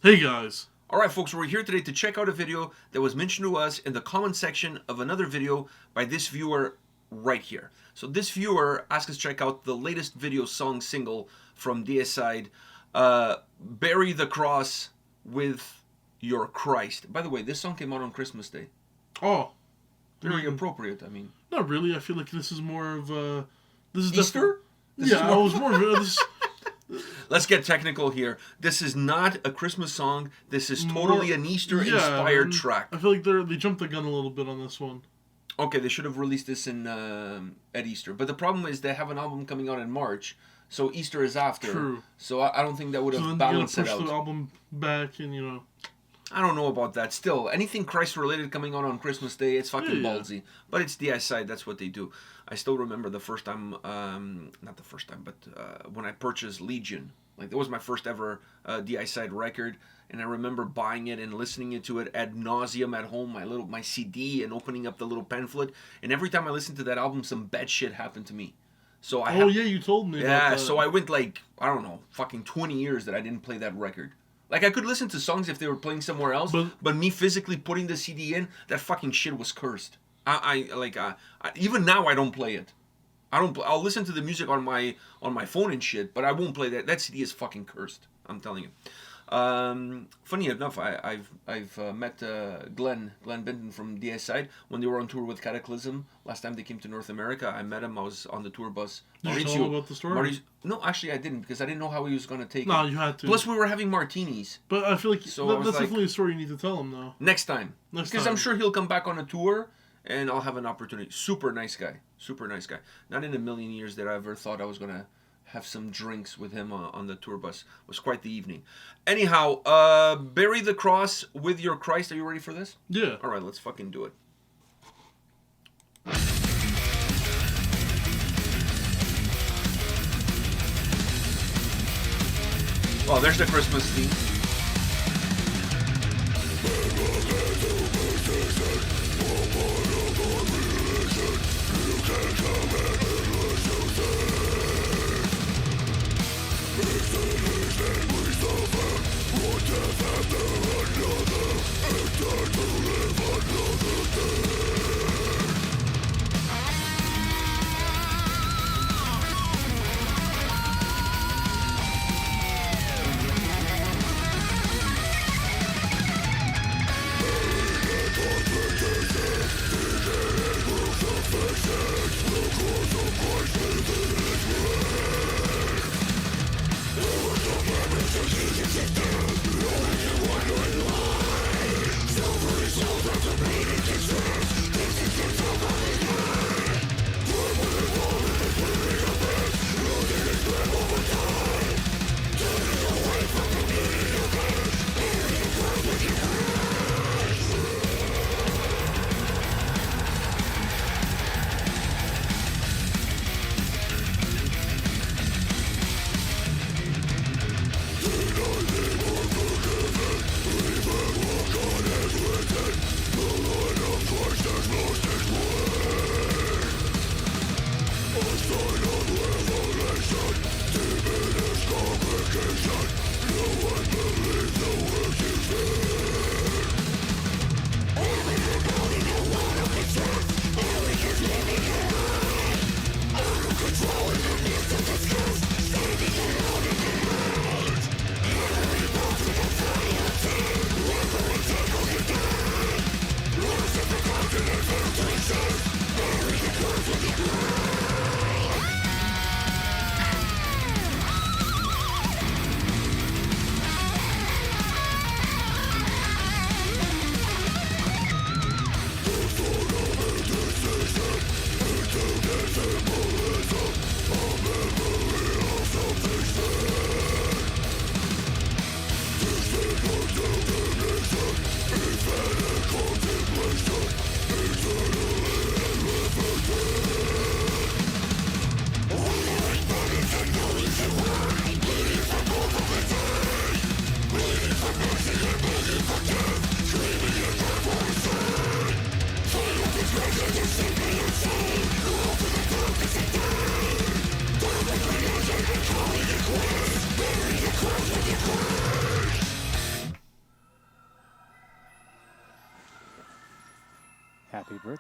Hey guys. Alright folks, we're here today to check out a video that was mentioned to us in the comment section of another video by this viewer right here. So this viewer asked us to check out the latest video song single from Deicide, Bury the Cross with Your Christ. By the way, this song came out on Christmas Day. Oh. Very appropriate, I mean. Not really, I feel like this is more of this is Easter? I was more of this. Let's get technical here. This is not a Christmas song. This is totally an Easter-inspired track. I feel like they jumped the gun a little bit on this one. Okay, they should have released this in at Easter. But the problem is they have an album coming out in March, so Easter is after. True. So I don't think that would have So then balanced you it gotta out. push the album back and, I don't know about that. Still, anything Christ-related coming out on Christmas Day, it's fucking Yeah. ballsy. But it's Deicide, that's what they do. I still remember the first time, not the first time, but when I purchased Legion. Like, that was my first ever Deicide record, and I remember buying it and listening to it ad nauseum at home, my CD, and opening up the little pamphlet. And every time I listened to that album, some bad shit happened to me. So you told me. Yeah, about that. so I went like, I don't know, fucking 20 years that I didn't play that record. Like, I could listen to songs if they were playing somewhere else, but me physically putting the CD in, that fucking shit was cursed. Even now I don't play it. I'll listen to the music on my phone and shit, but I won't play that. That CD is fucking cursed. I'm telling you. Funny enough, I've met Glenn Benton from Deicide when they were on tour with Cataclysm. Last time they came to North America, I met him. I was on the tour bus. Did you tell him about the story? No, actually I didn't, because I didn't know how he was going to take it. No, you had to. Plus we were having martinis. But I feel like So that's definitely a story you need to tell him, though. Next time. Because I'm sure he'll come back on a tour, and I'll have an opportunity. Super nice guy. Super nice guy. Not in a million years that I ever thought I was going to have some drinks with him on the tour bus. It was quite the evening. Anyhow, Bury the Cross with Your Christ. Are you ready for this? Yeah. All right, let's fucking do it. Oh, there's the Christmas theme.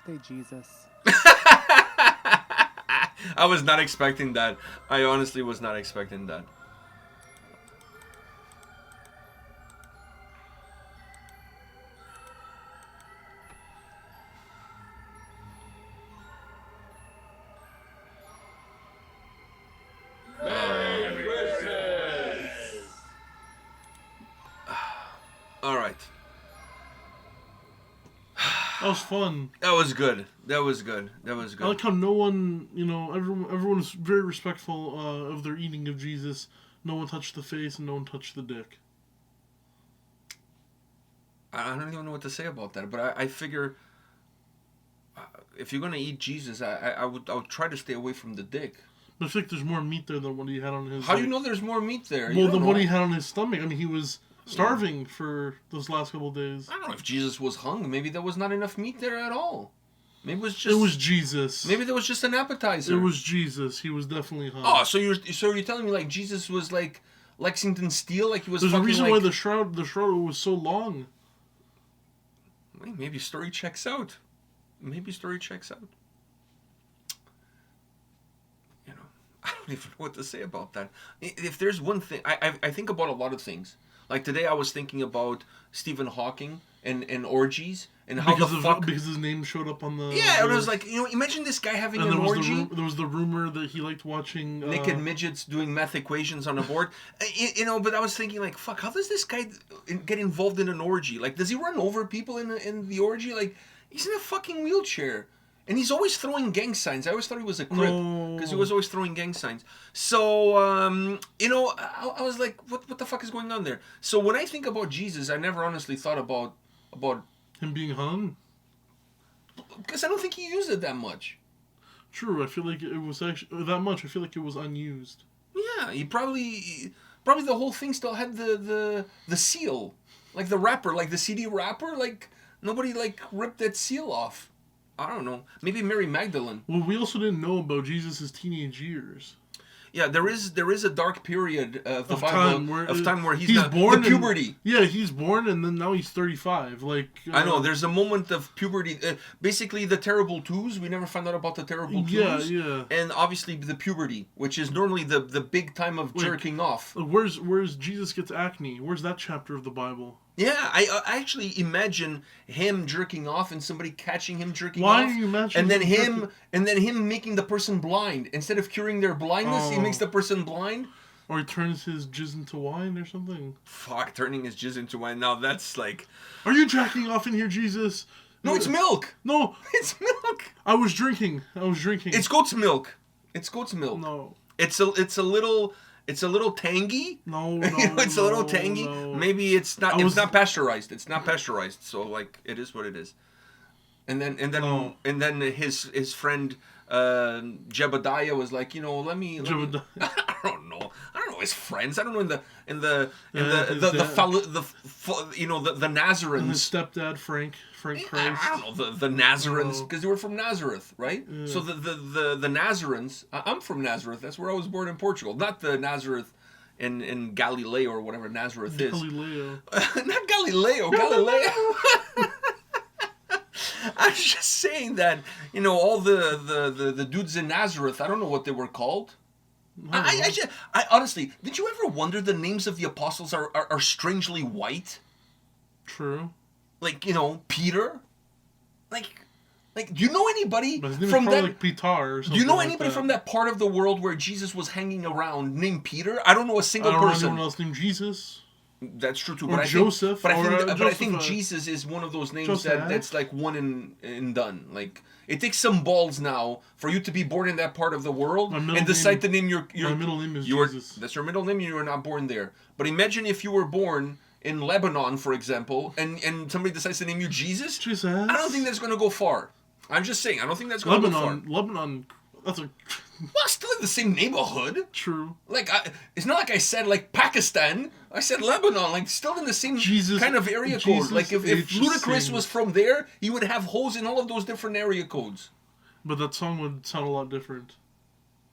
birthday, Jesus. I was not expecting that. I honestly was not expecting that. Merry Christmas! All right. That was fun. That was good. That was good. That was good. I like how no one, everyone is very respectful of their eating of Jesus. No one touched the face and no one touched the dick. I don't even know what to say about that, but I figure if you're gonna eat Jesus, I would try to stay away from the dick. But I feel like there's more meat there than what he had on his. How do you know there's more meat there? Well, than what he had on his stomach. I mean, he was starving for those last couple of days. I don't know if Jesus was hung. Maybe there was not enough meat there at all. Maybe it was just. It was Jesus. Maybe there was just an appetizer. It was Jesus. He was definitely hung. Oh, so you're telling me like Jesus was like Lexington Steel, like he was. There's a reason like... why the shroud was so long. Maybe story checks out. Maybe story checks out. You know, I don't even know what to say about that. If there's one thing, I think about a lot of things. Like today, I was thinking about Stephen Hawking and orgies and how because his name showed up on the. Yeah, and I was like, imagine this guy having an orgy. There was the rumor that he liked watching naked midgets doing math equations on a board. But I was thinking like, fuck, how does this guy get involved in an orgy? Like, does he run over people in the orgy? Like, he's in a fucking wheelchair. And he's always throwing gang signs. I always thought he was a crip because he was always throwing gang signs. So, I was like, what the fuck is going on there? So when I think about Jesus, I never honestly thought about him being hung. Because I don't think he used it that much. True, I feel like it was actually that much. I feel like it was unused. Yeah, he probably the whole thing still had the seal, like the wrapper, like the CD wrapper. Like nobody like ripped that seal off. I don't know. Maybe Mary Magdalene. Well, we also didn't know about Jesus' teenage years. Yeah, there is a dark period of the Bible time where he's born. The puberty. He's born and then now he's 35. Like I know there's a moment of puberty. Basically, the terrible twos. We never found out about the terrible twos. Yeah. And obviously the puberty, which is normally the big time of jerking off. Where's Jesus gets acne? Where's that chapter of the Bible? Yeah, I actually imagine him jerking off and somebody catching him jerking Why off. are you imagining? And then him making the person blind. Instead of curing their blindness, he makes the person blind. Or he turns his jizz into wine or something. Fuck, turning his jizz into wine. Now that's like... Are you jacking off in here, Jesus? No, it's milk. No. It's milk. I was drinking. It's goat's milk. No. It's a little tangy. No, it's a little tangy. No. Maybe it's not. It's not pasteurized. It's not pasteurized. So like, it is what it is. And then his friend Jebediah was like, let me. I don't know his friends. I don't know in the Nazarenes. And his stepdad Frank Christ. I don't know the Nazarenes because they were from Nazareth, right? Yeah. So the Nazarenes. I'm from Nazareth. That's where I was born in Portugal. Not the Nazareth in Galileo or whatever Nazareth is. Galileo. Not Galileo. Galileo. I'm just saying that all the dudes in Nazareth. I don't know what they were called. I honestly, did you ever wonder the names of the apostles are strangely white? True. Like, Peter? Like, do you know anybody from that? Like Peter or something. Do you know anybody from that part of the world where Jesus was hanging around named Peter? I don't know a single person. I don't know anyone else named Jesus. That's true too. Or Joseph. But I think Jesus is one of those names that's like one and done. Like, it takes some balls now for you to be born in that part of the world and decide to name your my middle name is Jesus. That's your middle name. You were not born there. But imagine if you were born in Lebanon, for example, and somebody decides to name you Jesus. Jesus. I don't think that's going to go far. I'm just saying. I don't think that's going to go far. Lebanon. That's a. Well, still in the same neighborhood. True. Like, it's not like I said, like, Pakistan. I said Lebanon. Like, still in the same kind of area code. Like, if Ludacris was from there, he would have holes in all of those different area codes. But that song would sound a lot different.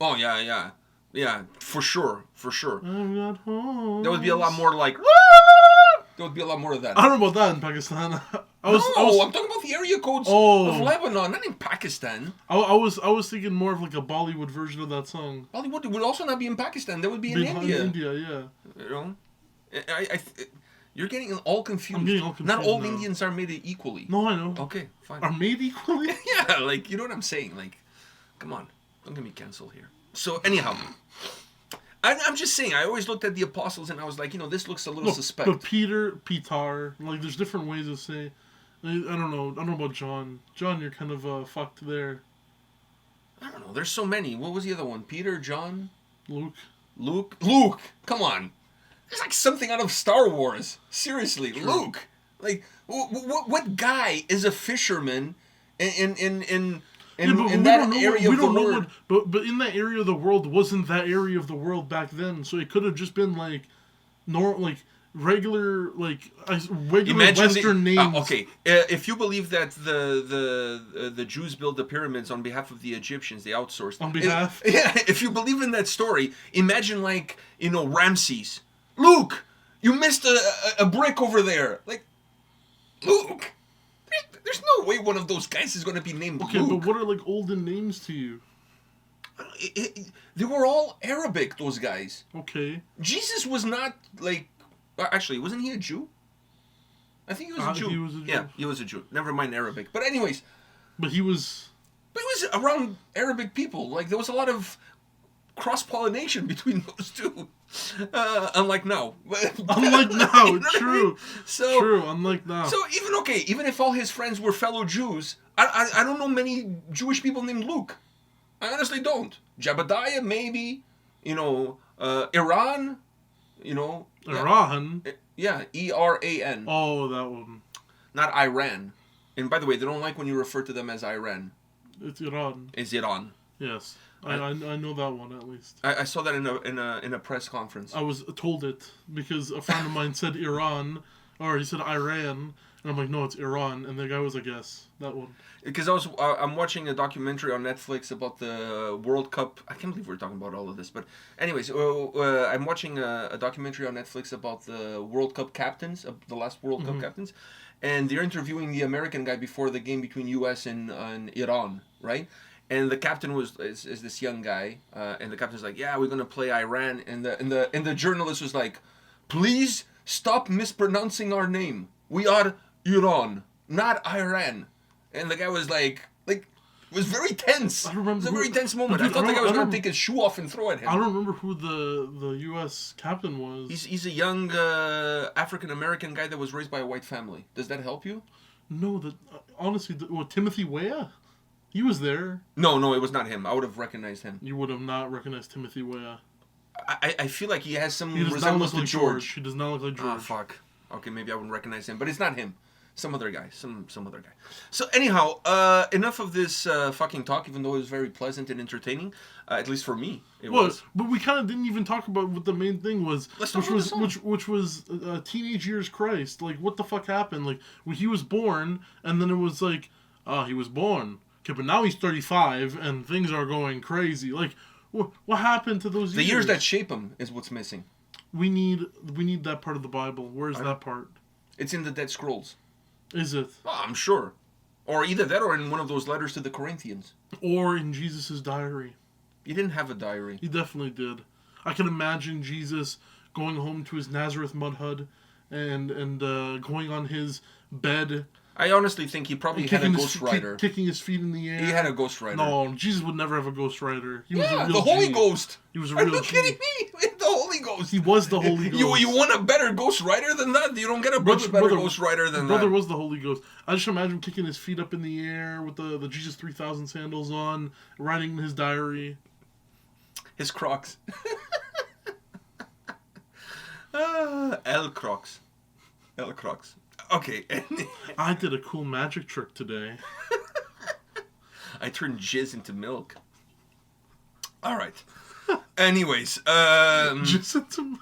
Oh, yeah. Yeah, for sure. I've got holes. That would be a lot more like... there would be a lot more of that. I don't know about that in Pakistan. I'm talking about the area codes of Lebanon, not in Pakistan. I was thinking more of like a Bollywood version of that song. Bollywood would also not be in Pakistan. That would be in India. India, yeah. You know, you're getting all confused. I'm getting all confused. Not all now. Indians are made equally. No, I know. Okay, fine. Are made equally? Yeah, like, you know what I'm saying? Like, come on, don't get me canceled here. So anyhow, I'm just saying. I always looked at the apostles and I was like, this looks a little suspect. But Peter, like, there's different ways to say. I don't know about John. John, you're kind of fucked there. I don't know. There's so many. What was the other one? Peter, John, Luke. Come on. It's like something out of Star Wars. Seriously, true. Luke. Like, what guy is a fisherman in that area of the world? But in that area of the world wasn't that area of the world back then. So it could have just been like, regular Western names. Okay, if you believe that the Jews built the pyramids on behalf of the Egyptians, they outsourced. On behalf? If you believe in that story, imagine Ramses. Luke, you missed a brick over there. Like, Luke, there's no way one of those guys is going to be named Luke. Okay, but what are olden names to you? They were all Arabic, those guys. Okay. Jesus was not actually, wasn't he a Jew? I think he was a Jew. He was a Jew. Yeah, he was a Jew. Never mind Arabic. But anyways. But he was around Arabic people. Like, there was a lot of cross-pollination between those two. Unlike now. Unlike now, you know true. I mean? True, unlike now. So even if all his friends were fellow Jews, I don't know many Jewish people named Luke. I honestly don't. Jebediah, maybe. Iran. Iran? Yeah, E-R-A-N. Oh, that one. Not Iran. And by the way, they don't like when you refer to them as Iran. It's Iran. It's Iran. Yes. I know that one at least. I saw that in a press conference. I was told it because a friend of mine said Iran, or he said Iran, and I'm like, no, it's Iran, and the guy was like, yes, that one. Because I'm watching a documentary on Netflix about the World Cup. I can't believe we're talking about all of this, but anyways, I'm watching a documentary on Netflix about the World Cup captains, the last World Cup captains, and they're interviewing the American guy before the game between U.S. and Iran, right? And the captain is this young guy, and the captain's like, yeah, we're gonna play Iran, and the journalist was like, please stop mispronouncing our name. We are Iran, not Iran. And the guy was like, it was very tense. I remember. It was a very tense moment. Dude, I thought the guy was gonna take his shoe off and throw at him. I don't remember who the U.S. captain was. He's a young African American guy that was raised by a white family. Does that help you? No, honestly, Timothy Weah? He was there. No, it was not him. I would have recognized him. You would have not recognized Timothy Weah. I feel like he has some resemblance to George. He does not look like George. Ah, fuck. Okay, maybe I wouldn't recognize him, but it's not him. Some other guy. Some other guy. So anyhow, enough of this fucking talk, even though it was very pleasant and entertaining. At least for me, it was. But we kind of didn't even talk about what the main thing was, which was teenage years Christ. Like, what the fuck happened? Like, when he was born, and then it was like, he was born. Okay, but now he's 35, and things are going crazy. Like, what happened to those years? The years that shape him is what's missing. We need that part of the Bible. Where's that part? It's in the Dead Scrolls. Is it? Oh, I'm sure. Or either that or in one of those letters to the Corinthians. Or in Jesus' diary. He didn't have a diary. He definitely did. I can imagine Jesus going home to his Nazareth mud hut and going on his bed. I honestly think he probably had a ghostwriter. Kicking his feet in the air. He had a ghostwriter. No, Jesus would never have a ghostwriter. He was a real the Holy genius. Ghost. He was a real Are you kidding me? The Holy Ghost. He was the Holy Ghost. You want a better ghostwriter than that? You don't get a much better ghostwriter than that. Brother was the Holy Ghost. I just imagine him kicking his feet up in the air with the Jesus 3000 sandals on, writing in his diary. His Crocs. El Crocs. El Crocs. Okay. I did a cool magic trick today. I turned jizz into milk. All right. Anyways, Jizz into milk.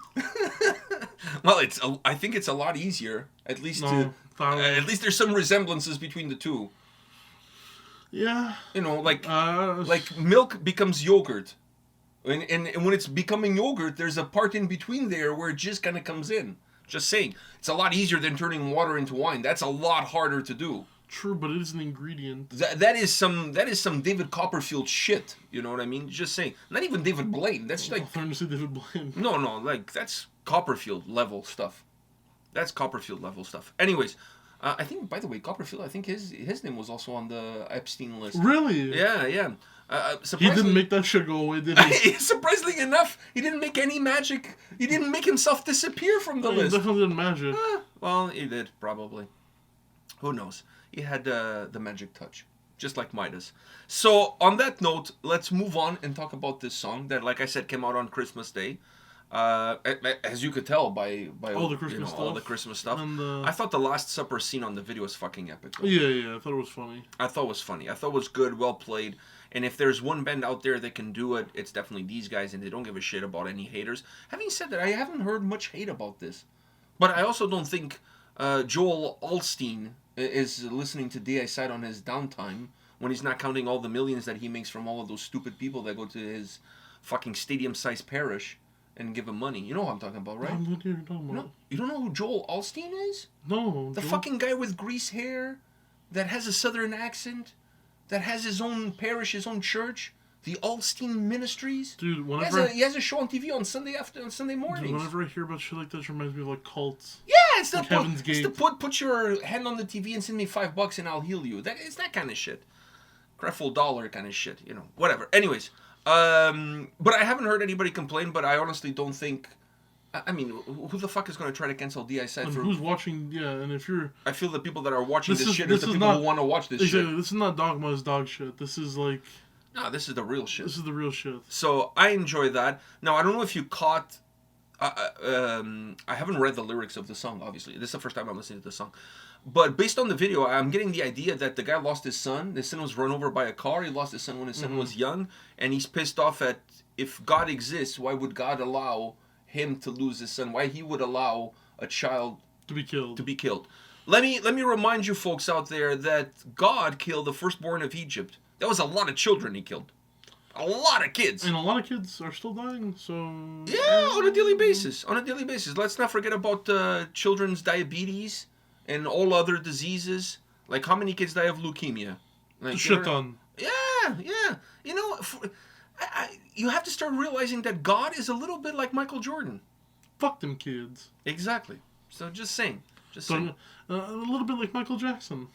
Well, I think it's a lot easier. At least at least there's some resemblances between the two. Yeah. Like milk becomes yogurt. And when it's becoming yogurt, there's a part in between there where it just kind of comes in. Just saying. It's a lot easier than turning water into wine. That's a lot harder to do. True, but it is an ingredient. That is some David Copperfield shit. You know what I mean? Just saying. Not even David Blaine. That's like... I'm trying to say David Blaine. No, like, that's Copperfield level stuff. That's Copperfield level stuff. Anyways, I think, by the way, Copperfield, I think his name was also on the Epstein list. Really? Yeah. He didn't make that shit go away, did he? Surprisingly enough, he didn't make any magic. He didn't make himself disappear from the list. He definitely didn't magic. Well, he did, probably. Who knows? He had the magic touch, just like Midas. So, on that note, let's move on and talk about this song that, like I said, came out on Christmas Day. As you could tell by all the Christmas stuff. All the Christmas stuff. And I thought the Last Supper scene on the video was fucking epic. Though. Yeah, I thought it was funny. I thought it was good, well played. And if there's one band out there that can do it, it's definitely these guys, and they don't give a shit about any haters. Having said that, I haven't heard much hate about this. But I also don't think Joel Osteen is listening to Deicide on his downtime when he's not counting all the millions that he makes from all of those stupid people that go to his fucking stadium-sized parish and give him money. You know what I'm talking about, right? I'm not here talking about. No, you don't know who Joel Osteen is? No. The fucking guy with grease hair that has a southern accent, that has his own parish, his own church, the Osteen Ministries. Dude, whenever he has a show on TV on Sunday mornings. Dude, whenever I hear about shit like this, it reminds me of like cults. Yeah, it's the Heaven's Gate. It's the put your hand on the TV and send me $5 and I'll heal you. It's that kind of shit. Crefel dollar kind of shit, you know. Whatever. Anyways, but I haven't heard anybody complain. But I honestly don't think. I mean, who the fuck is going to try to cancel Deicide? And who's watching? Yeah, and if you're, I feel the people that are watching this shit is the people who want to watch this shit. This is not Dogma's dog shit. This is like. No, this is the real shit. This is the real shit. So I enjoy that. Now I don't know if you caught. I haven't read the lyrics of the song. Obviously, this is the first time I'm listening to the song. But based on the video, I'm getting the idea that the guy lost his son. His son was run over by a car. He lost his son when his son was young, and he's pissed off at if God exists, why would God allow him to lose his son? Why he would allow a child to be killed? Let me remind you folks out there that God killed the firstborn of Egypt. That was a lot of children he killed. A lot of kids. And a lot of kids are still dying, so... Yeah, on a daily basis. Let's not forget about children's diabetes and all other diseases. Like, how many kids die of leukemia? Like, shit ton. Yeah. You know, you have to start realizing that God is a little bit like Michael Jordan. Fuck them kids. Exactly. So, just saying. A little bit like Michael Jackson.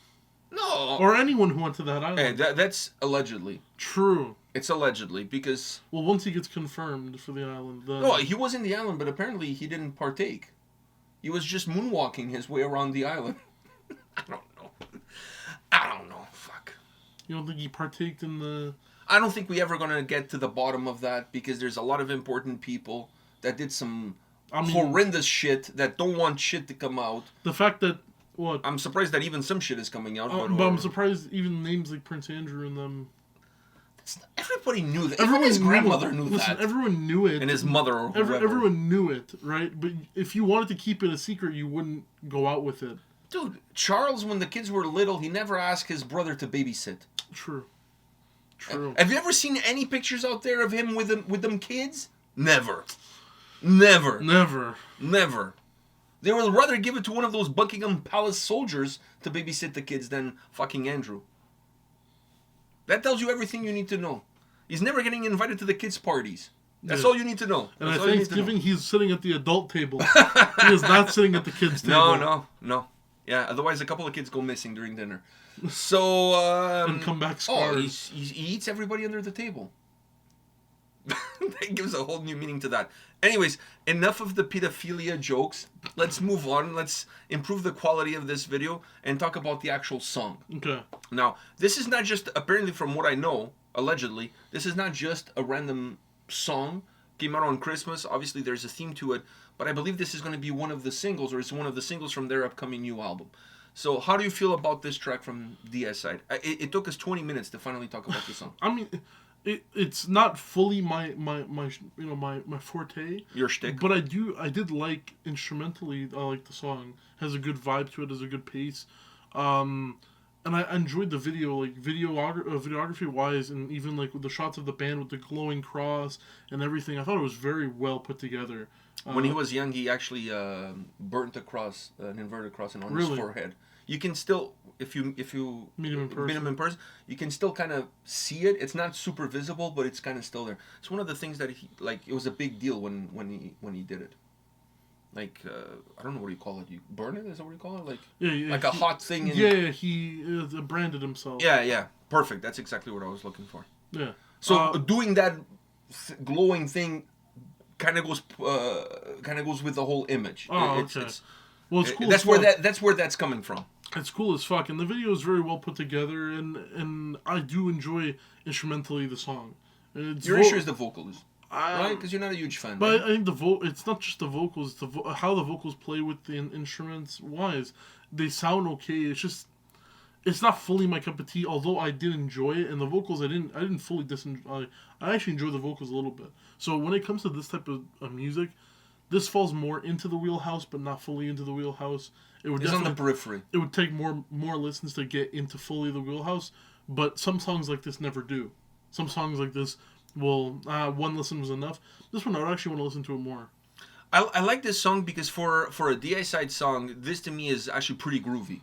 No. Or anyone who went to that island. Hey, that's allegedly. True. It's allegedly, because... Well, once he gets confirmed for the island, then... No, he was in the island, but apparently he didn't partake. He was just moonwalking his way around the island. I don't know. Fuck. You don't think he partaked in the... I don't think we're ever going to get to the bottom of that, because there's a lot of important people that did some horrendous shit that don't want shit to come out. The fact that... What? I'm surprised that even some shit is coming out. But I'm surprised even names like Prince Andrew and them... Everybody knew that. Even his grandmother knew that. Everyone knew it. And his mother or whoever. Everyone knew it, right? But if you wanted to keep it a secret, you wouldn't go out with it. Dude, Charles, when the kids were little, he never asked his brother to babysit. True. Have you ever seen any pictures out there of him with them kids? Never. Never. They would rather give it to one of those Buckingham Palace soldiers to babysit the kids than fucking Andrew. That tells you everything you need to know. He's never getting invited to the kids' parties. That's all you need to know. And at Thanksgiving, he's sitting at the adult table. He is not sitting at the kids' table. No. Yeah, otherwise a couple of kids go missing during dinner. So, and come back scarred. Oh, he eats everybody under the table. That gives a whole new meaning to that. Anyways, enough of the pedophilia jokes. Let's move on. Let's improve the quality of this video and talk about the actual song. Okay. Now, this is not just, apparently from what I know, allegedly, this is not just a random song. Came out on Christmas. Obviously, there's a theme to it. But I believe this is going to be one of the singles, or it's one of the singles from their upcoming new album. So, how do you feel about this track from Deicide? It took us 20 minutes to finally talk about this song. I mean... It's not fully my forte. Your shtick. But I did like instrumentally. I like the song. Has a good vibe to it. Has a good pace. And I enjoyed the video, like videography wise, and even like with the shots of the band with the glowing cross and everything. I thought it was very well put together. When he was young, he actually burnt a cross, an inverted cross, on his forehead. You can still, if you meet him in person, you can still kind of see it. It's not super visible, but it's kind of still there. It's one of the things that it was a big deal when he did it. Like, I don't know what you call it. You burn it? Is that what you call it? Like, like a hot thing. He branded himself. Yeah. Perfect. That's exactly what I was looking for. Yeah. So doing that glowing thing kind of goes with the whole image. Oh, okay. Well, it's cool. That's where that's coming from. It's cool as fuck, and the video is very well put together, and I do enjoy instrumentally the song. Your issue is the vocals. Right, because you're not a huge fan. But right? I think it's not just the vocals; it's how the vocals play with the instruments. Wise, they sound okay. It's just, it's not fully my cup of tea. Although I did enjoy it, and the vocals I didn't fully disenjoy. I actually enjoy the vocals a little bit. So when it comes to this type of music, this falls more into the wheelhouse, but not fully into the wheelhouse. It's on the periphery. It would take more listens to get into fully the wheelhouse, but some songs like this never do. Some songs like this. Well, one listen was enough. This one, I would actually want to listen to it more. I like this song because for a Deicide song, this to me is actually pretty groovy.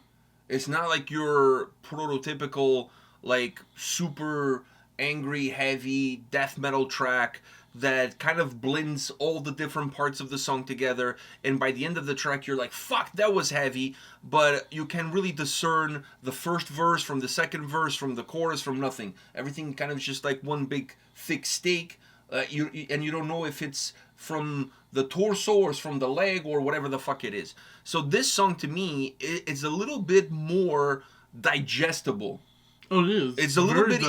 It's not like your prototypical, like, super angry, heavy death metal track that kind of blends all the different parts of the song together, and by the end of the track you're like, fuck, that was heavy, but you can really discern the first verse from the second verse, from the chorus, from nothing. Everything kind of just like one big thick steak, and you don't know if it's from the torso or it's from the leg or whatever the fuck it is. So this song to me is a little bit more digestible. Oh, it is. It's a little bit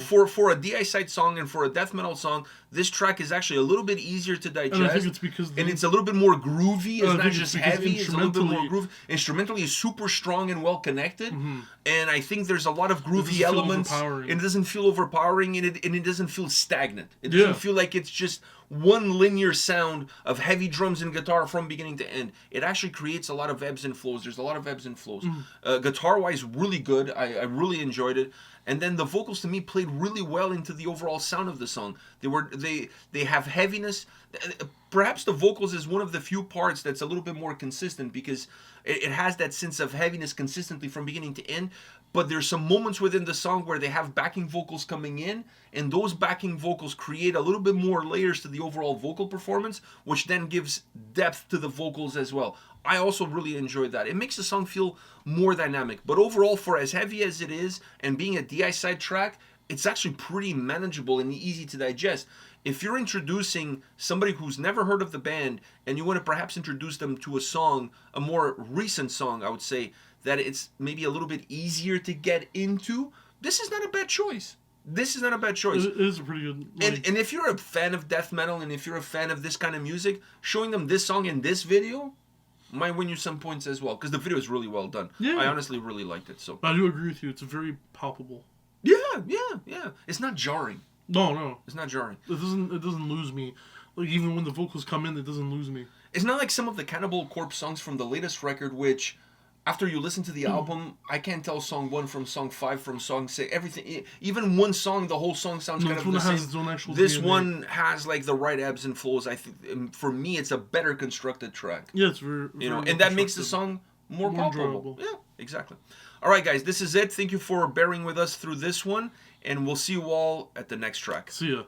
for a Deicide song and for a death metal song. This track is actually a little bit easier to digest, and I think it's because it's a little bit more groovy. It's not just heavy. It's a little bit more groovy. Instrumentally, is super strong and well connected, and I think there's a lot of groovy elements. It doesn't feel overpowering, and it doesn't feel stagnant. It doesn't feel like it's just one linear sound of heavy drums and guitar from beginning to end. It actually creates a lot of ebbs and flows. There's a lot of ebbs and flows. Guitar-wise, really good. I really enjoyed it. And then the vocals to me played really well into the overall sound of the song. They have heaviness. Perhaps the vocals is one of the few parts that's a little bit more consistent because it has that sense of heaviness consistently from beginning to end. But there's some moments within the song where they have backing vocals coming in, and those backing vocals create a little bit more layers to the overall vocal performance, which then gives depth to the vocals as well. I also really enjoyed that. It makes the song feel more dynamic. But overall, for as heavy as it is, and being a Deicide track, it's actually pretty manageable and easy to digest. If you're introducing somebody who's never heard of the band, and you want to perhaps introduce them to a song, a more recent song, I would say, that it's maybe a little bit easier to get into, this is not a bad choice. This is not a bad choice. It is a pretty good... And if you're a fan of death metal, and if you're a fan of this kind of music, showing them this song in this video might win you some points as well, because the video is really well done. Yeah. I honestly really liked it. So. I do agree with you. It's very palpable. Yeah. It's not jarring. No. It's not jarring. It doesn't lose me. Like, even when the vocals come in, it doesn't lose me. It's not like some of the Cannibal Corpse songs from the latest record, which... After you listen to the album, I can't tell song 1 from song 5 from song 6. Everything, even one song, the whole song sounds kind of the same. Its own actual this DNA. One has like the right ebbs and flows. I think for me, it's a better constructed track. Yeah, it's very and that makes the song more palpable. Yeah, exactly. All right, guys, this is it. Thank you for bearing with us through this one, and we'll see you all at the next track. See ya.